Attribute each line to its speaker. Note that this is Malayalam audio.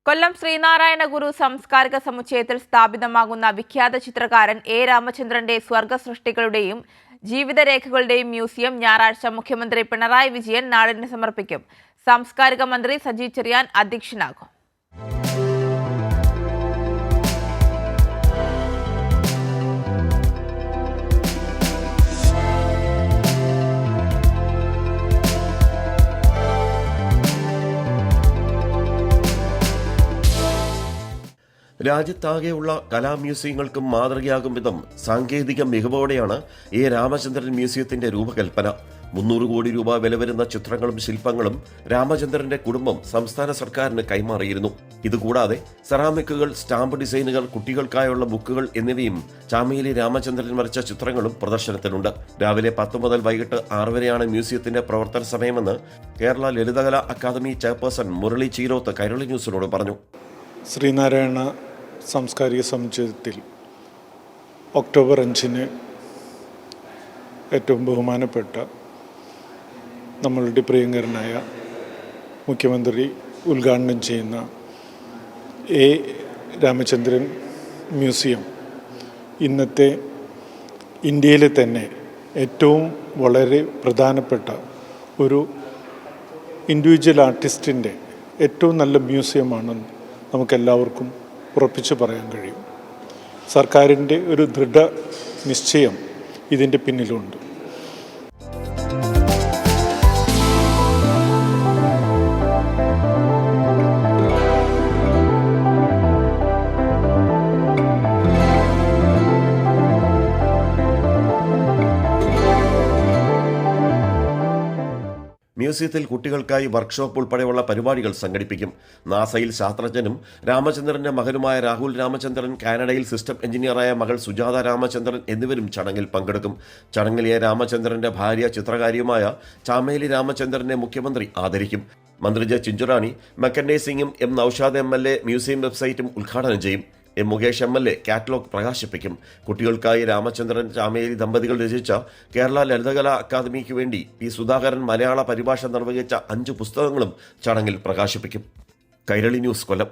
Speaker 1: കൊല്ലം ശ്രീനാരായണ ഗുരു സാംസ്കാരിക സമുച്ചയത്തിൽ സ്ഥാപിതമാകുന്ന വിഖ്യാത ചിത്രകാരൻ എ രാമചന്ദ്രന്റെ സ്വർഗസൃഷ്ടികളുടെയും ജീവിതരേഖകളുടെയും മ്യൂസിയം ഞായറാഴ്ച മുഖ്യമന്ത്രി പിണറായി വിജയൻ നാടിന് സമർപ്പിക്കും. സാംസ്കാരിക മന്ത്രി സജി ചെറിയാൻ അധ്യക്ഷനാകും.
Speaker 2: രാജ്യത്താകെയുള്ള കലാമ്യൂസിയങ്ങൾക്കും മാതൃകയാകും വിധം സാങ്കേതിക മികവോടെയാണ് എ രാമചന്ദ്രൻ മ്യൂസിയത്തിന്റെ രൂപകൽപ്പന. 300 കോടി രൂപ വില വരുന്ന ചിത്രങ്ങളും ശില്പങ്ങളും രാമചന്ദ്രന്റെ കുടുംബം സംസ്ഥാന സർക്കാരിന് കൈമാറിയിരുന്നു. ഇതുകൂടാതെ സെറാമിക്കുകൾ, സ്റ്റാമ്പ് ഡിസൈനുകൾ, കുട്ടികൾക്കായുള്ള ബുക്കുകൾ എന്നിവയും ചാമേലി രാമചന്ദ്രൻ വരച്ച ചിത്രങ്ങളും പ്രദർശനത്തിലുണ്ട്. രാവിലെ 10 മുതൽ വൈകിട്ട് 6 വരെയാണ് മ്യൂസിയത്തിന്റെ പ്രവർത്തന സമയമെന്ന് കേരള ലളിതകലാ അക്കാദമി ചെയർപേഴ്സൺ മുരളി ചീരോത്ത് കൈരളി ന്യൂസിനോട് പറഞ്ഞു.
Speaker 3: ശ്രീനാരായണ സാംസ്കാരിക സമുച്ചയത്തിൽ ഒക്ടോബർ 5-ന് ഏറ്റവും ബഹുമാനപ്പെട്ട നമ്മളുടെ പ്രിയങ്കരനായ മുഖ്യമന്ത്രി ഉദ്ഘാടനം ചെയ്യുന്ന എ രാമചന്ദ്രൻ മ്യൂസിയം ഇന്നത്തെ ഇന്ത്യയിലെ തന്നെ ഏറ്റവും വളരെ പ്രധാനപ്പെട്ട ഒരു ഇൻഡിവിജ്വൽ ആർട്ടിസ്റ്റിൻ്റെ ഏറ്റവും നല്ല മ്യൂസിയമാണെന്ന് നമുക്കെല്ലാവർക്കും ഉറപ്പിച്ച് പറയാൻ കഴിയും. സർക്കാരിൻ്റെ ഒരു ദൃഢ നിശ്ചയം ഇതിൻ്റെ പിന്നിലുണ്ട്.
Speaker 2: മ്യൂസിയത്തിൽ കുട്ടികൾക്കായി വർക്ക്ഷോപ്പ് ഉൾപ്പെടെയുള്ള പരിപാടികൾ സംഘടിപ്പിക്കും. നാസയിൽ ശാസ്ത്രജ്ഞനും രാമചന്ദ്രന്റെ മകനുമായ രാഹുൽ രാമചന്ദ്രൻ, കാനഡയിൽ സിസ്റ്റം എഞ്ചിനീയറായ മകൾ സുജാത രാമചന്ദ്രൻ എന്നിവരും ചടങ്ങിൽ പങ്കെടുക്കും. ചടങ്ങിൽ എ രാമചന്ദ്രന്റെ ഭാര്യ ചിത്രകാരിയുമായ ചാമേലി രാമചന്ദ്രനെ മുഖ്യമന്ത്രി ആദരിക്കും. മന്ത്രി ജെ ചിഞ്ചുറാണി, മക്കന്നേ സിംഗും എം നൌഷാദ് MLA മ്യൂസിയം വെബ്സൈറ്റും ഉദ്ഘാടനം ചെയ്യും. എം മുകേഷ് MLA കാറ്റലോഗ് പ്രകാശിപ്പിക്കും. കുട്ടികൾക്കായി രാമചന്ദ്രൻ ചാമേലി ദമ്പതികൾ രചിച്ച കേരള ലളിതകലാ അക്കാദമിക്ക് വേണ്ടി പി സുധാകരൻ മലയാള പരിഭാഷ നിർവഹിച്ച 5 പുസ്തകങ്ങളും ചടങ്ങിൽ പ്രകാശിപ്പിക്കും. കൈരളി ന്യൂസ്, കൊല്ലം.